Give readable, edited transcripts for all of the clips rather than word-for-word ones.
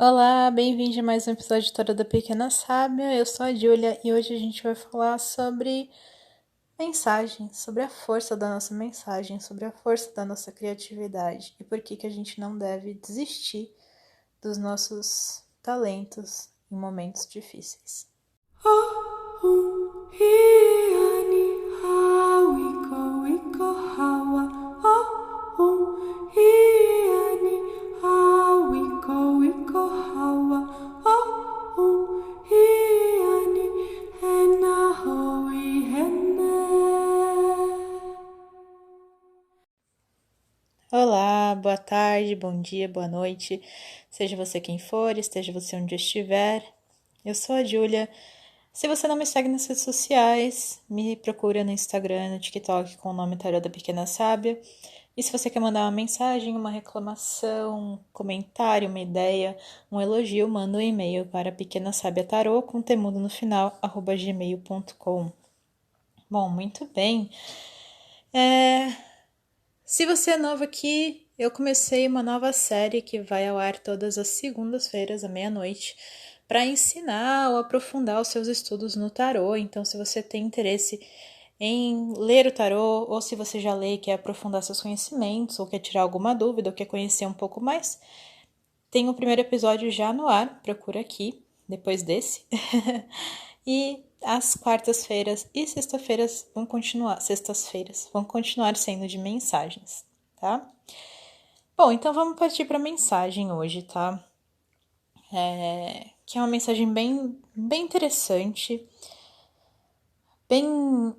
Olá, bem-vindo a mais um episódio de Tarô da Pequena Sábia. Eu sou a Júlia e hoje a gente vai falar sobre mensagem, sobre a força da nossa mensagem, sobre a força da nossa criatividade e por que a gente não deve desistir dos nossos talentos em momentos difíceis. Olá, boa tarde, bom dia, boa noite, seja você quem for, esteja você onde estiver. Eu sou a Júlia. Se você não me segue nas redes sociais, me procura no Instagram, no TikTok com o nome Tarô da Pequena Sábia. E se você quer mandar uma mensagem, uma reclamação, um comentário, uma ideia, um elogio, manda um e-mail para pequenasabiatarô com temudo no final, @gmail.com. Bom, muito bem. Se você é novo aqui, eu comecei uma nova série que vai ao ar todas as segundas-feiras à meia-noite para ensinar ou aprofundar os seus estudos no tarô. Então, se você tem interesse em ler o tarô, ou se você já lê e quer aprofundar seus conhecimentos, ou quer tirar alguma dúvida, ou quer conhecer um pouco mais, tem o primeiro episódio já no ar, procura aqui, depois desse. E as quartas-feiras e sextas-feiras vão continuar sendo de mensagens, tá? Bom, então vamos partir para a mensagem hoje, tá? Que é uma mensagem bem interessante, bem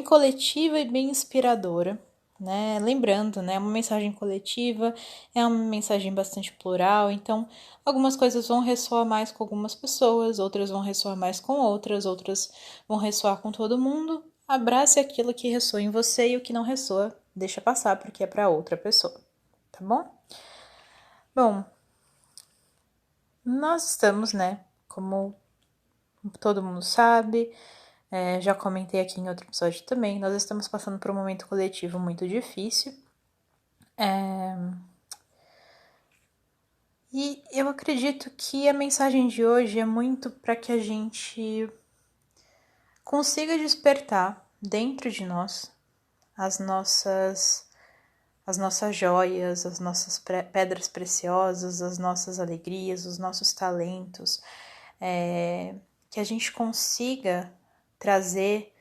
coletiva e bem inspiradora, né? Lembrando, né? Uma mensagem coletiva é uma mensagem bastante plural, então algumas coisas vão ressoar mais com algumas pessoas, outras vão ressoar mais com outras vão ressoar com todo mundo. Abrace aquilo que ressoa em você e o que não ressoa, deixa passar porque é para outra pessoa, tá bom? Bom, nós estamos, né? Como todo mundo sabe, já comentei aqui em outro episódio também, nós estamos passando por um momento coletivo muito difícil. E eu acredito que a mensagem de hoje é muito para que a gente consiga despertar dentro de nós as nossas joias, as nossas pedras preciosas, as nossas alegrias, os nossos talentos, que a gente consiga trazer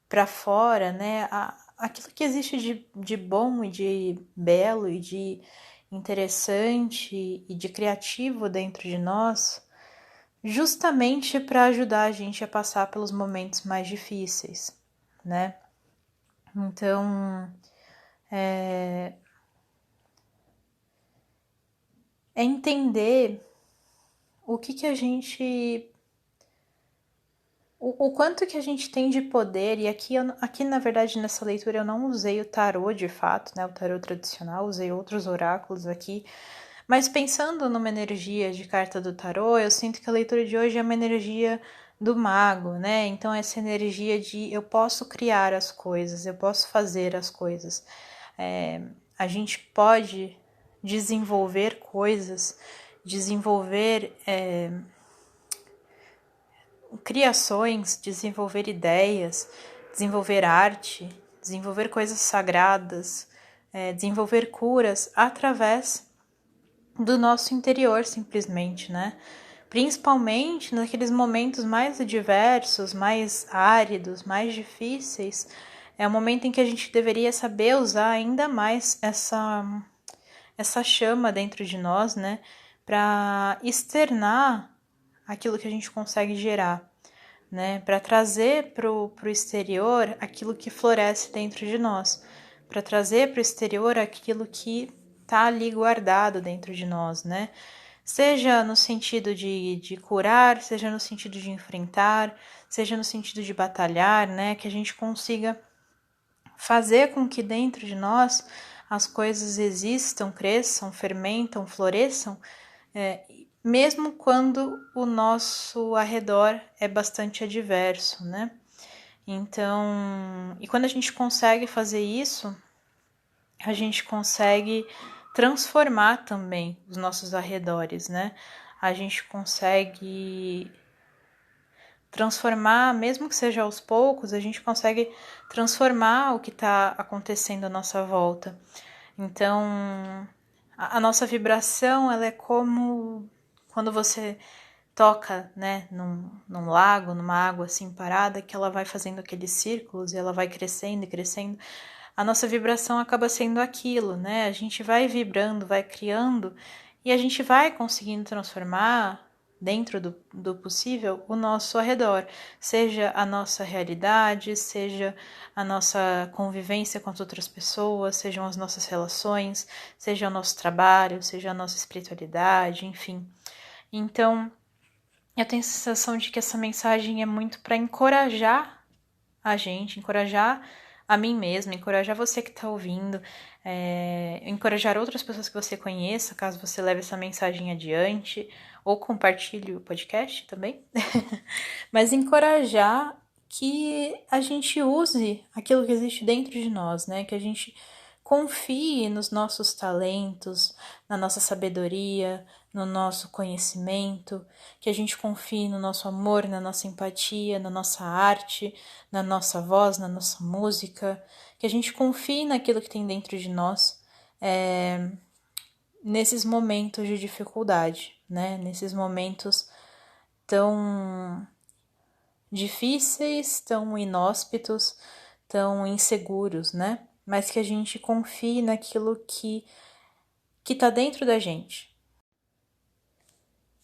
para fora, né, aquilo que existe de bom e de belo e de interessante e de criativo dentro de nós, justamente para ajudar a gente a passar pelos momentos mais difíceis, né? Então, é entender o que a gente o quanto que a gente tem de poder, e aqui na verdade nessa leitura eu não usei o tarô de fato, né, o tarô tradicional, usei outros oráculos aqui, mas pensando numa energia de carta do tarô, eu sinto que a leitura de hoje é uma energia do mago, né, então essa energia de eu posso criar as coisas, eu posso fazer as coisas, a gente pode desenvolver coisas, desenvolver criações, desenvolver ideias, desenvolver arte, desenvolver coisas sagradas, desenvolver curas através do nosso interior, simplesmente, né? Principalmente naqueles momentos mais adversos, mais áridos, mais difíceis, é o momento em que a gente deveria saber usar ainda mais essa chama dentro de nós, né? Para externar aquilo que a gente consegue gerar, né? Para trazer para o exterior aquilo que floresce dentro de nós, para trazer para o exterior aquilo que está ali guardado dentro de nós, né? Seja no sentido de curar, seja no sentido de enfrentar, seja no sentido de batalhar, né? Que a gente consiga fazer com que dentro de nós as coisas existam, cresçam, fermentam, floresçam, mesmo quando o nosso arredor é bastante adverso, né? Então, e quando a gente consegue fazer isso, a gente consegue transformar também os nossos arredores, né? A gente consegue transformar, mesmo que seja aos poucos, a gente consegue transformar o que está acontecendo à nossa volta. Então, a nossa vibração, ela é como quando você toca, né, num lago, numa água assim parada, que ela vai fazendo aqueles círculos e ela vai crescendo e crescendo. A nossa vibração acaba sendo aquilo, né? A gente vai vibrando, vai criando e a gente vai conseguindo transformar dentro do possível o nosso arredor, seja a nossa realidade, seja a nossa convivência com as outras pessoas, sejam as nossas relações, seja o nosso trabalho, seja a nossa espiritualidade, enfim. Então, eu tenho a sensação de que essa mensagem é muito para encorajar a gente, encorajar a mim mesma, encorajar você que está ouvindo, encorajar outras pessoas que você conheça, caso você leve essa mensagem adiante, ou compartilhe o podcast também, mas encorajar que a gente use aquilo que existe dentro de nós, né? Que a gente confie nos nossos talentos, na nossa sabedoria, no nosso conhecimento, que a gente confie no nosso amor, na nossa empatia, na nossa arte, na nossa voz, na nossa música, que a gente confie naquilo que tem dentro de nós nesses momentos de dificuldade, né? Nesses momentos tão difíceis, tão inóspitos, tão inseguros, né? Mas que a gente confie naquilo que tá dentro da gente.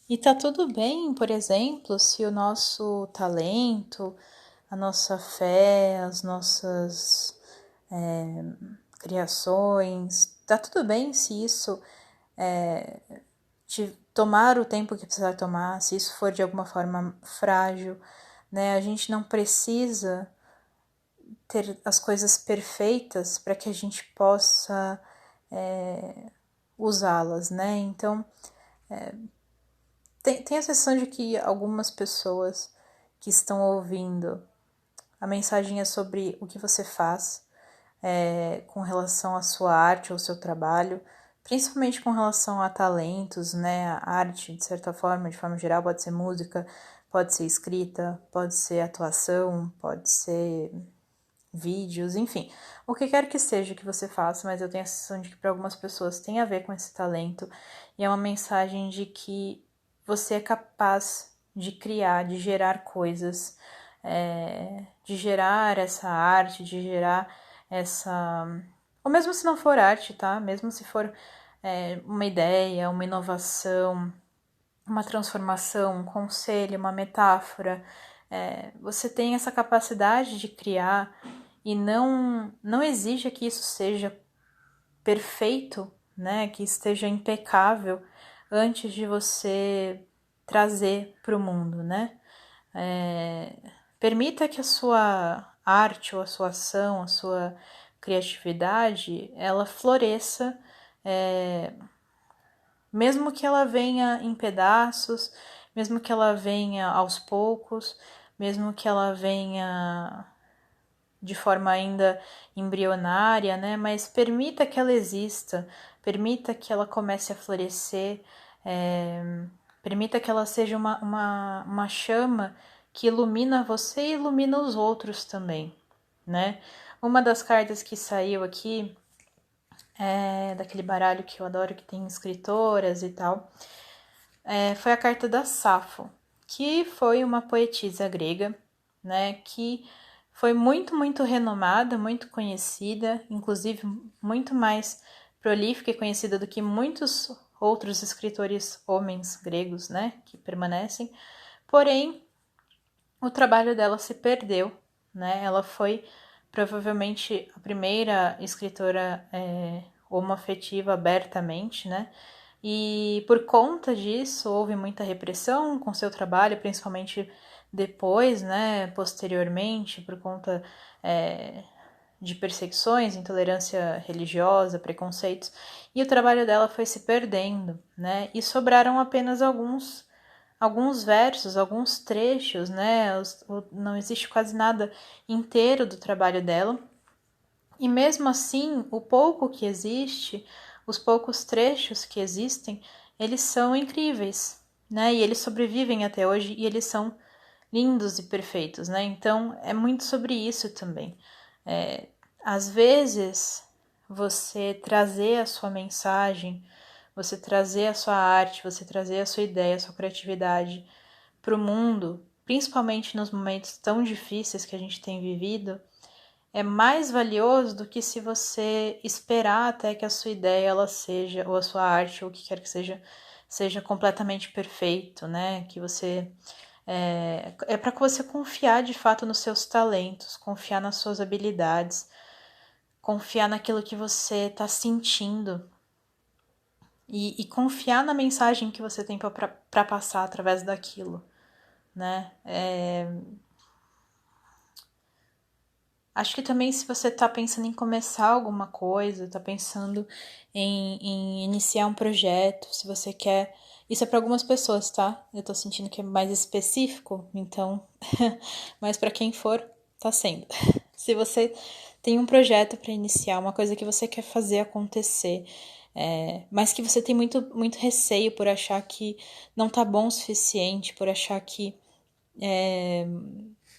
E tá tudo bem, por exemplo, se o nosso talento, a nossa fé, as nossas criações, tá tudo bem se isso de tomar o tempo que precisar tomar, se isso for de alguma forma frágil, né? A gente não precisa ter as coisas perfeitas para que a gente possa usá-las, né? Então, tem a sensação de que algumas pessoas que estão ouvindo a mensagem é sobre o que você faz com relação à sua arte ou ao seu trabalho, principalmente com relação a talentos, né? A arte, de certa forma, de forma geral, pode ser música, pode ser escrita, pode ser atuação, pode ser vídeos, enfim, o que quer que seja que você faça, mas eu tenho a sensação de que para algumas pessoas tem a ver com esse talento e é uma mensagem de que você é capaz de criar, de gerar coisas, de gerar essa arte, de gerar essa... Ou mesmo se não for arte, tá? Mesmo se for uma ideia, uma inovação, uma transformação, um conselho, uma metáfora, você tem essa capacidade de criar e não exija que isso seja perfeito, né? Que esteja impecável antes de você trazer para o mundo, né? Permita que a sua arte ou a sua ação, a sua criatividade, ela floresça, mesmo que ela venha em pedaços, mesmo que ela venha aos poucos, mesmo que ela venha de forma ainda embrionária, né? Mas permita que ela exista, permita que ela comece a florescer, permita que ela seja uma chama que ilumina você e ilumina os outros também, né? Uma das cartas que saiu aqui daquele baralho que eu adoro, que tem escritoras e tal, foi a carta da Safo, que foi uma poetisa grega, né, que foi muito, muito renomada, muito conhecida, inclusive muito mais prolífica e conhecida do que muitos outros escritores homens gregos, né, que permanecem. Porém, o trabalho dela se perdeu, né, ela foi provavelmente a primeira escritora homoafetiva abertamente, né? E por conta disso houve muita repressão com seu trabalho, principalmente depois, né? Posteriormente, por conta de perseguições, intolerância religiosa, preconceitos, e o trabalho dela foi se perdendo, né? E sobraram apenas alguns versos, alguns trechos, né? Não existe quase nada inteiro do trabalho dela. E mesmo assim, o pouco que existe, os poucos trechos que existem, eles são incríveis, né? E eles sobrevivem até hoje e eles são lindos e perfeitos, né? Então, é muito sobre isso também. Às vezes, você trazer a sua mensagem, você trazer a sua arte, você trazer a sua ideia, a sua criatividade para o mundo, principalmente nos momentos tão difíceis que a gente tem vivido, é mais valioso do que se você esperar até que a sua ideia ela seja, ou a sua arte, ou o que quer que seja completamente perfeito, né? Que você é para que você confiar de fato nos seus talentos, confiar nas suas habilidades, confiar naquilo que você está sentindo e confiar na mensagem que você tem para passar através daquilo, né? Acho que também se você está pensando em começar alguma coisa, está pensando em iniciar um projeto, se você quer... Isso é para algumas pessoas, tá? Eu tô sentindo que é mais específico, então... Mas para quem for, tá sendo. Se você tem um projeto para iniciar, uma coisa que você quer fazer acontecer, mas que você tem muito receio por achar que não tá bom o suficiente, por achar que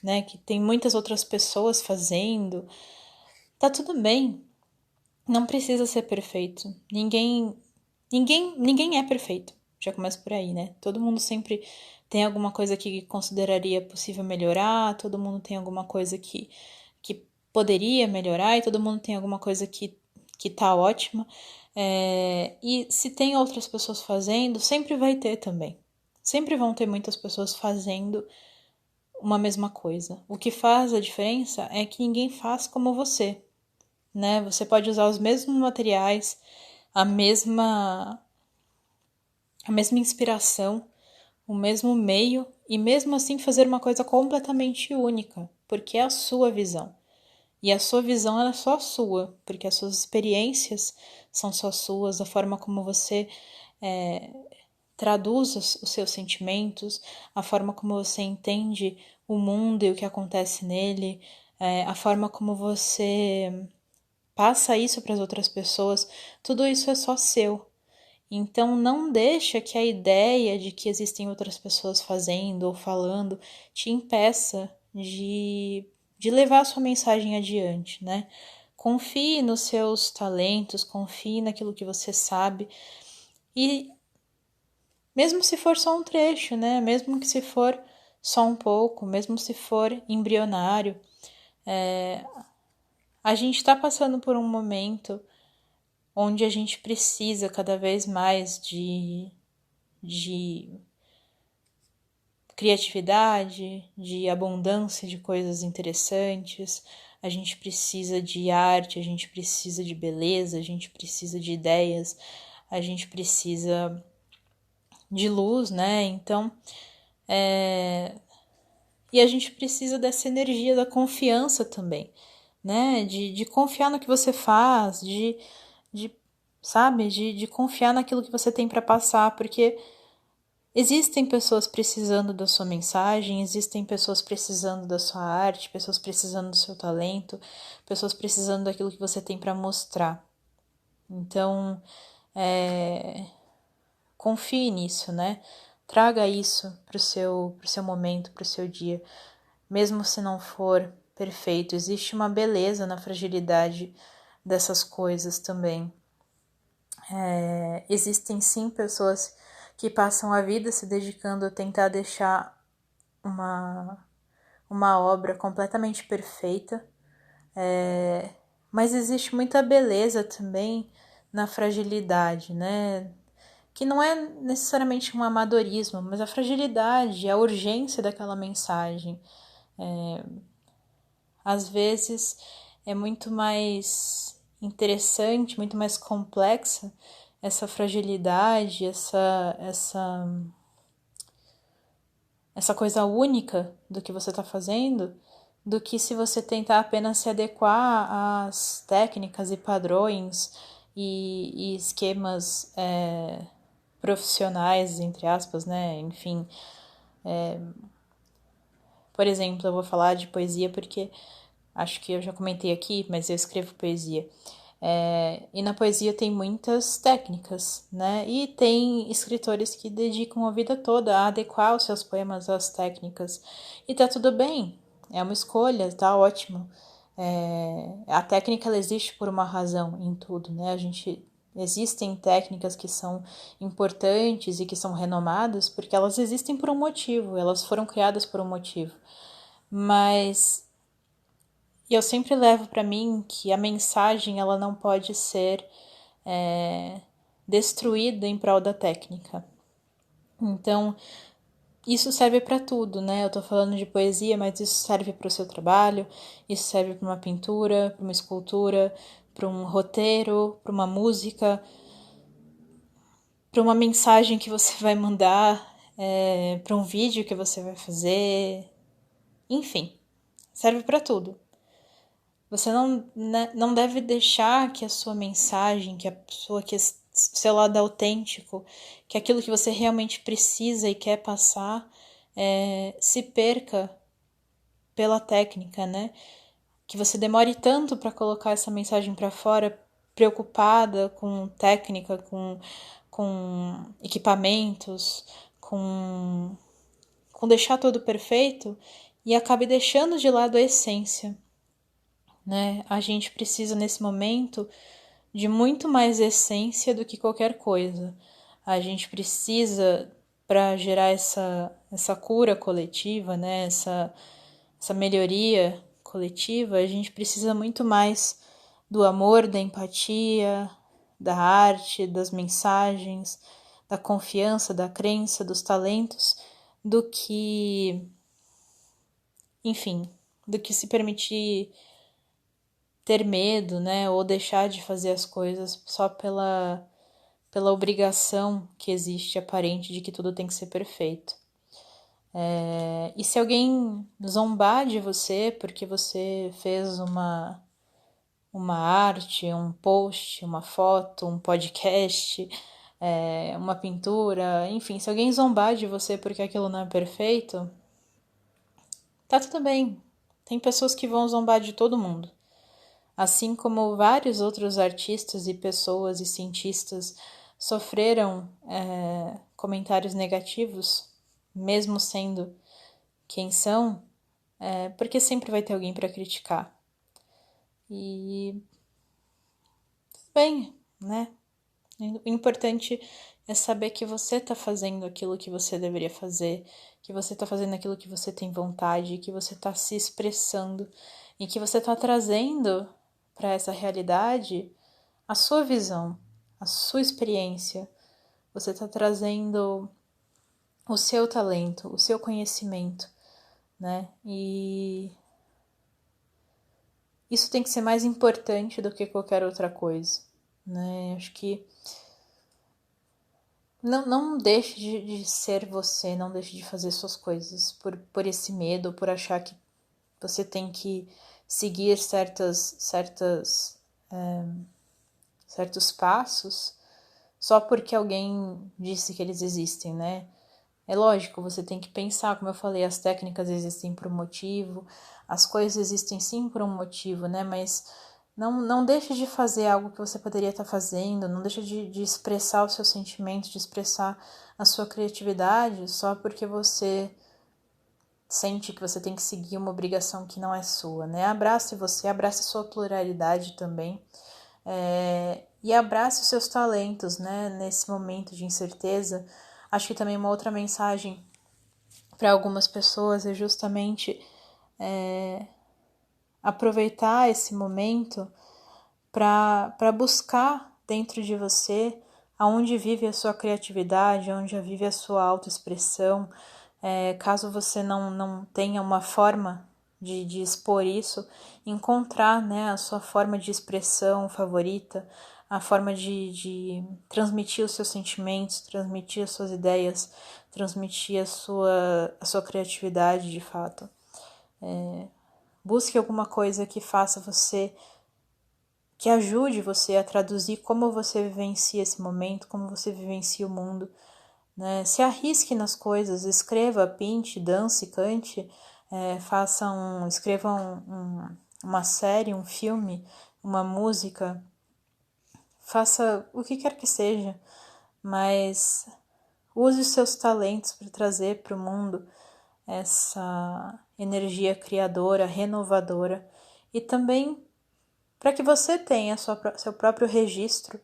né, que tem muitas outras pessoas fazendo, tá tudo bem. Não precisa ser perfeito. Ninguém é perfeito. Já começa por aí, né? Todo mundo sempre tem alguma coisa que consideraria possível melhorar, todo mundo tem alguma coisa que poderia melhorar e todo mundo tem alguma coisa que tá ótima. E se tem outras pessoas fazendo, sempre vai ter também. Sempre vão ter muitas pessoas fazendo uma mesma coisa. O que faz a diferença é que ninguém faz como você, né? Você pode usar os mesmos materiais, a mesma inspiração, o mesmo meio e mesmo assim fazer uma coisa completamente única, porque é a sua visão. E a sua visão é só sua, porque as suas experiências são só suas, a forma como você traduz os seus sentimentos, a forma como você entende o mundo e o que acontece nele, a forma como você passa isso para as outras pessoas, tudo isso é só seu. Então não deixa que a ideia de que existem outras pessoas fazendo ou falando te impeça de levar a sua mensagem adiante, né? Confie nos seus talentos, confie naquilo que você sabe e mesmo se for só um trecho, né? Mesmo que se for só um pouco, mesmo se for embrionário, a gente está passando por um momento onde a gente precisa cada vez mais de criatividade, de abundância de coisas interessantes, a gente precisa de arte, a gente precisa de beleza, a gente precisa de ideias, a gente precisa de luz, né? Então, e a gente precisa dessa energia da confiança também, né? De confiar no que você faz, de sabe? De confiar naquilo que você tem para passar, porque existem pessoas precisando da sua mensagem, existem pessoas precisando da sua arte, pessoas precisando do seu talento, pessoas precisando daquilo que você tem para mostrar. Então, confie nisso, né? Traga isso pro seu momento, pro seu dia. Mesmo se não for perfeito, existe uma beleza na fragilidade dessas coisas também. Existem sim pessoas que passam a vida se dedicando a tentar deixar uma obra completamente perfeita, mas existe muita beleza também na fragilidade, né? Que não é necessariamente um amadorismo, mas a fragilidade, a urgência daquela mensagem. Às vezes é muito mais interessante, muito mais complexa essa fragilidade, essa coisa única do que você está fazendo, do que se você tentar apenas se adequar às técnicas e padrões e esquemas profissionais, entre aspas, né? Enfim, por exemplo, eu vou falar de poesia porque acho que eu já comentei aqui, mas eu escrevo poesia. E na poesia tem muitas técnicas, né? E tem escritores que dedicam a vida toda a adequar os seus poemas às técnicas. E tá tudo bem, é uma escolha, tá ótimo. A técnica ela existe por uma razão em tudo, né? Existem técnicas que são importantes e que são renomadas porque elas existem por um motivo, elas foram criadas por um motivo. Mas eu sempre levo para mim que a mensagem ela não pode ser destruída em prol da técnica. Então, isso serve para tudo, né? Eu tô falando de poesia, mas isso serve para o seu trabalho, isso serve para uma pintura, para uma escultura, para um roteiro, para uma música, para uma mensagem que você vai mandar, para um vídeo que você vai fazer, enfim, serve para tudo. Você não deve deixar que a sua mensagem, que a sua, que seu lado autêntico, que aquilo que você realmente precisa e quer passar, se perca pela técnica, né? Que você demore tanto para colocar essa mensagem para fora, preocupada com técnica, com equipamentos, com deixar tudo perfeito e acabe deixando de lado a essência, né? A gente precisa nesse momento de muito mais essência do que qualquer coisa. A gente precisa, para gerar essa cura coletiva, né? Essa melhoria coletiva, a gente precisa muito mais do amor, da empatia, da arte, das mensagens, da confiança, da crença, dos talentos, do que, enfim, do que se permitir ter medo, né, ou deixar de fazer as coisas só pela obrigação que existe aparente de que tudo tem que ser perfeito. E se alguém zombar de você porque você fez uma arte, um post, uma foto, um podcast, uma pintura, enfim, se alguém zombar de você porque aquilo não é perfeito, tá tudo bem. Tem pessoas que vão zombar de todo mundo. Assim como vários outros artistas e pessoas e cientistas sofreram comentários negativos, mesmo sendo quem são, porque sempre vai ter alguém para criticar. E tudo bem, né? O importante é saber que você está fazendo aquilo que você deveria fazer, que você está fazendo aquilo que você tem vontade, que você está se expressando e que você está trazendo para essa realidade a sua visão, a sua experiência. Você está trazendo o seu talento, o seu conhecimento, né? E isso tem que ser mais importante do que qualquer outra coisa, né? Acho que não deixe de ser você, não deixe de fazer suas coisas por esse medo, por achar que você tem que seguir certos passos só porque alguém disse que eles existem, né? É lógico, você tem que pensar, como eu falei, as técnicas existem por um motivo, as coisas existem sim por um motivo, né? Mas não deixe de fazer algo que você poderia estar fazendo, não deixe de expressar os seus sentimentos, de expressar a sua criatividade só porque você sente que você tem que seguir uma obrigação que não é sua, né? Abrace você, abrace sua pluralidade também, e abrace os seus talentos, né? Nesse momento de incerteza. Acho que também uma outra mensagem para algumas pessoas é justamente aproveitar esse momento para buscar dentro de você aonde vive a sua criatividade, onde vive a sua autoexpressão. Caso você não tenha uma forma de expor isso, encontrar, né, a sua forma de expressão favorita, a forma de transmitir os seus sentimentos, transmitir as suas ideias, transmitir a sua criatividade de fato. Busque alguma coisa que faça você, que ajude você a traduzir como você vivencia esse momento, como você vivencia o mundo, né? Se arrisque nas coisas, escreva, pinte, dance, cante, escreva uma série, um filme, uma música, faça o que quer que seja, mas use os seus talentos para trazer para o mundo essa energia criadora, renovadora, e também para que você tenha seu próprio registro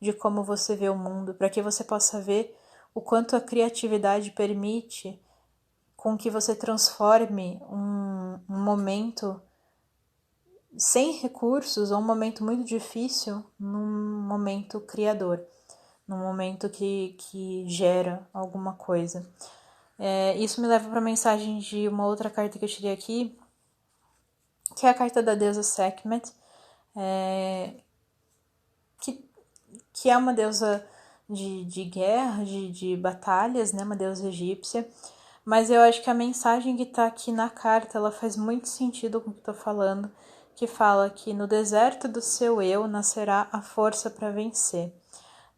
de como você vê o mundo, para que você possa ver o quanto a criatividade permite com que você transforme um momento sem recursos ou um momento muito difícil num momento criador, num momento que gera alguma coisa. Isso me leva para a mensagem de uma outra carta que eu tirei aqui, que é a carta da deusa Sekhmet, que é uma deusa de guerra, de batalhas, né? Uma deusa egípcia. Mas eu acho que a mensagem que está aqui na carta, ela faz muito sentido com o que estou falando, que fala que no deserto do seu eu nascerá a força para vencer.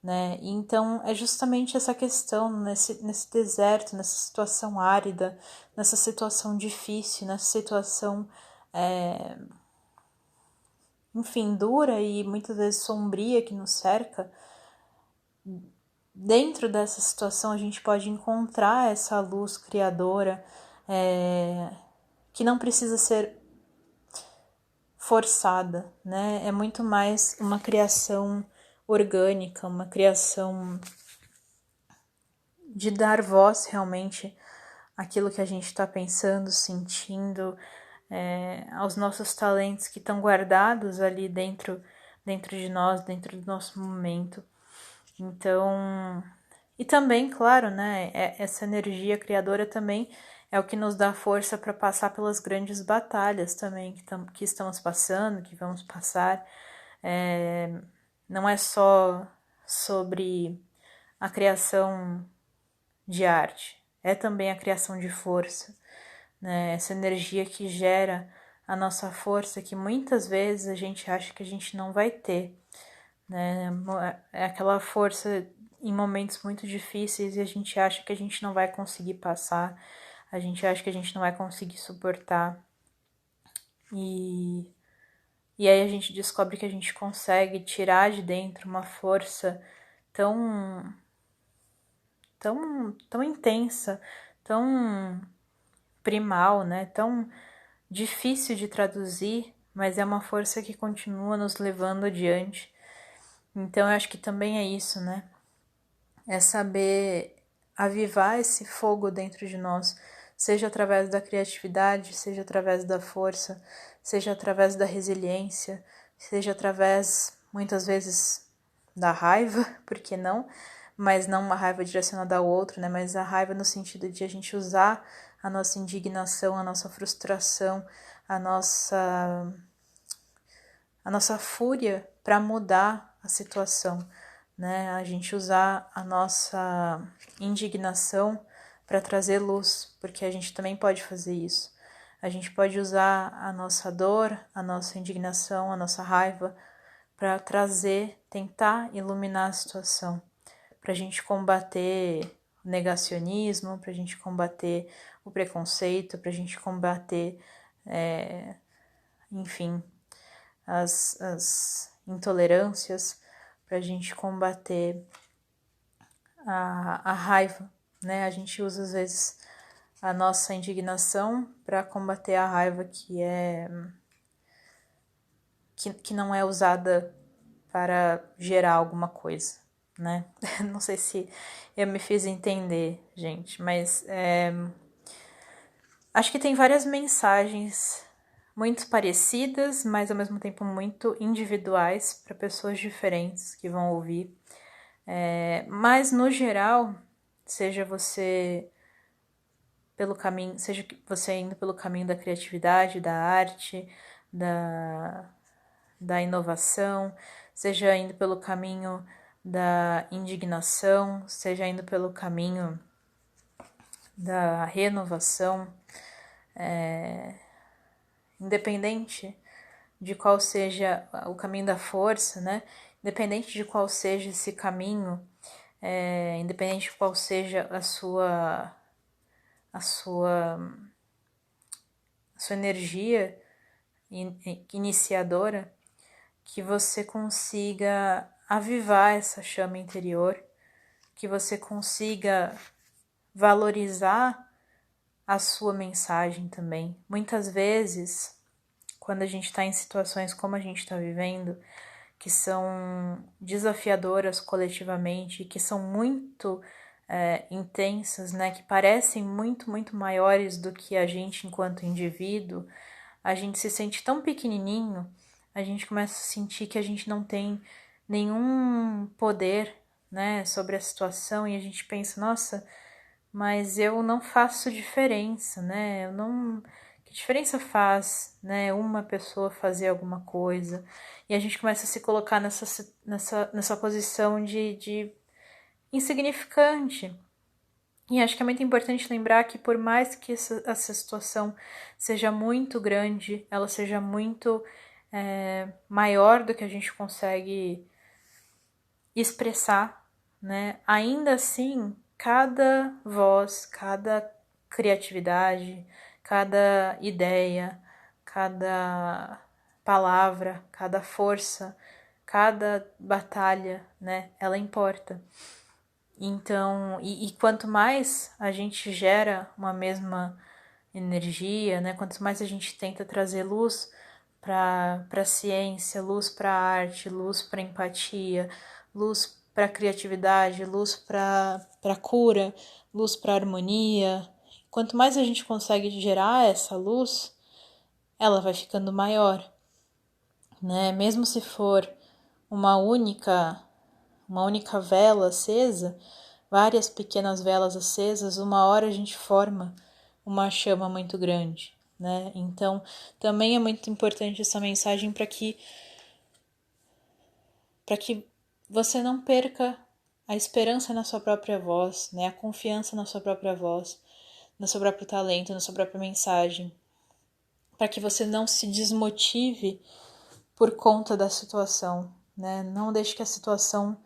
Né? E então é justamente essa questão nesse deserto, nessa situação árida, nessa situação difícil, nessa situação, enfim, dura e muitas vezes sombria que nos cerca. Dentro dessa situação a gente pode encontrar essa luz criadora, que não precisa ser forçada, né? É muito mais uma criação orgânica, uma criação de dar voz realmente àquilo que a gente está pensando, sentindo, aos nossos talentos que estão guardados ali dentro de nós, dentro do nosso momento. Então, e também, claro, né, essa energia criadora também é o que nos dá força para passar pelas grandes batalhas também que estamos passando, que vamos passar. Não é só sobre a criação de arte, é também a criação de força, né? Essa energia que gera a nossa força, que muitas vezes a gente acha que a gente não vai ter, né? É aquela força em momentos muito difíceis e a gente acha que a gente não vai conseguir passar, a gente acha que a gente não vai conseguir suportar. E aí a gente descobre que a gente consegue tirar de dentro uma força tão tão intensa, tão primal, né? Tão difícil de traduzir, mas é uma força que continua nos levando adiante. Então eu acho que também é isso, né? É saber avivar esse fogo dentro de nós, seja através da criatividade, seja através da força, seja através da resiliência, seja através, muitas vezes, da raiva, por que não? Mas não uma raiva direcionada ao outro, né? Mas a raiva no sentido de a gente usar a nossa indignação, a nossa frustração, a nossa fúria para mudar a situação, né? A gente usar a nossa indignação para trazer luz, porque a gente também pode fazer isso. A gente pode usar a nossa dor, a nossa indignação, a nossa raiva para tentar iluminar a situação, para a gente combater o negacionismo, para a gente combater o preconceito, para a gente combater, enfim, as intolerâncias, para a gente combater a raiva, né? A gente usa às vezes a nossa indignação para combater a raiva que não é usada para gerar alguma coisa, né? Não sei se eu me fiz entender, gente, mas acho que tem várias mensagens muito parecidas, mas ao mesmo tempo muito individuais para pessoas diferentes que vão ouvir. Mas no geral, seja você indo pelo caminho da criatividade, da arte, da inovação, seja indo pelo caminho da indignação, seja indo pelo caminho da renovação, independente de qual seja o caminho da força, né? Independente de qual seja esse caminho, independente de qual seja a sua energia iniciadora, que você consiga avivar essa chama interior, que você consiga valorizar a sua mensagem também. Muitas vezes, quando a gente está em situações como a gente está vivendo, que são desafiadoras coletivamente, que são muito intensas, né, que parecem muito, muito maiores do que a gente enquanto indivíduo, a gente se sente tão pequenininho, a gente começa a sentir que a gente não tem nenhum poder, né, sobre a situação, e a gente pensa, nossa, mas eu não faço diferença, né, eu não... Que diferença faz, né, uma pessoa fazer alguma coisa? E a gente começa a se colocar nessa posição de insignificante. E acho que é muito importante lembrar que por mais que essa situação seja muito grande, ela seja muito maior do que a gente consegue expressar, né? Ainda assim, cada voz, cada criatividade, cada ideia, cada palavra, cada força, cada batalha, né? Ela importa. Então, e quanto mais a gente gera uma mesma energia, né? Quanto mais a gente tenta trazer luz para a ciência, luz para a arte, luz para a empatia, luz para a criatividade, luz para a cura, luz para a harmonia. Quanto mais a gente consegue gerar essa luz, ela vai ficando maior, né? Mesmo se for uma única vela acesa, várias pequenas velas acesas, uma hora a gente forma uma chama muito grande, né? Então, também é muito importante essa mensagem para que você não perca a esperança na sua própria voz, né? A confiança na sua própria voz, no seu próprio talento, na sua própria mensagem, para que você não se desmotive por conta da situação, né? Não deixe que a situação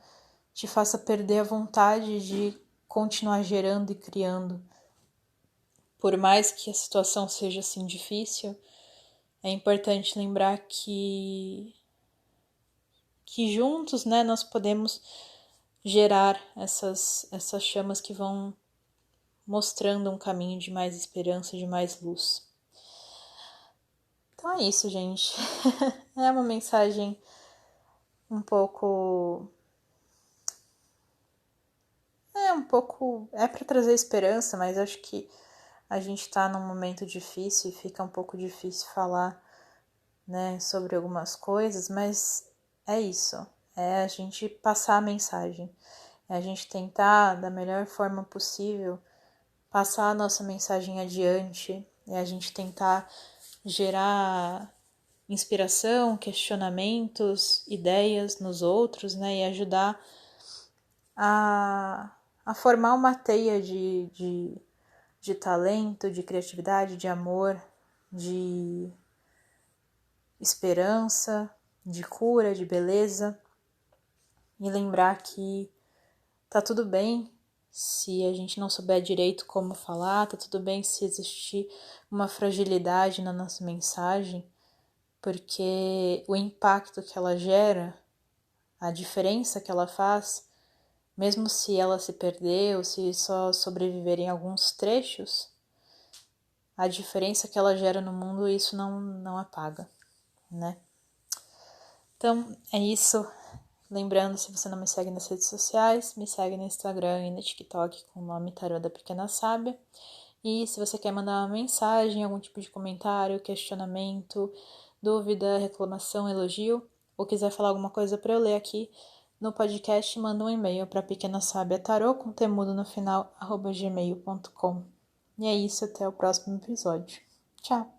te faça perder a vontade de continuar gerando e criando. Por mais que a situação seja assim difícil, é importante lembrar que juntos, né, nós podemos gerar essas chamas que vão mostrando um caminho de mais esperança, de mais luz. Então é isso, gente. É uma mensagem um pouco... É para trazer esperança, mas acho que a gente tá num momento difícil e fica um pouco difícil falar, né, sobre algumas coisas, mas é isso. É a gente passar a mensagem. É a gente tentar, da melhor forma possível, passar a nossa mensagem adiante. É a gente tentar gerar inspiração, questionamentos, ideias nos outros, né? E ajudar a formar uma teia de talento, de criatividade, de amor, de esperança, de cura, de beleza. E lembrar que tá tudo bem se a gente não souber direito como falar, tá tudo bem se existir uma fragilidade na nossa mensagem, porque o impacto que ela gera, a diferença que ela faz, mesmo se ela se perder ou se só sobreviver em alguns trechos, a diferença que ela gera no mundo, isso não apaga, né? Então, é isso. Lembrando, se você não me segue nas redes sociais, me segue no Instagram e no TikTok com o nome Tarô da Pequena Sábia. E se você quer mandar uma mensagem, algum tipo de comentário, questionamento, dúvida, reclamação, elogio, ou quiser falar alguma coisa para eu ler aqui no podcast, manda um e-mail para pequenasabiatarô com temudo no final, @gmail.com. E é isso, até o próximo episódio. Tchau!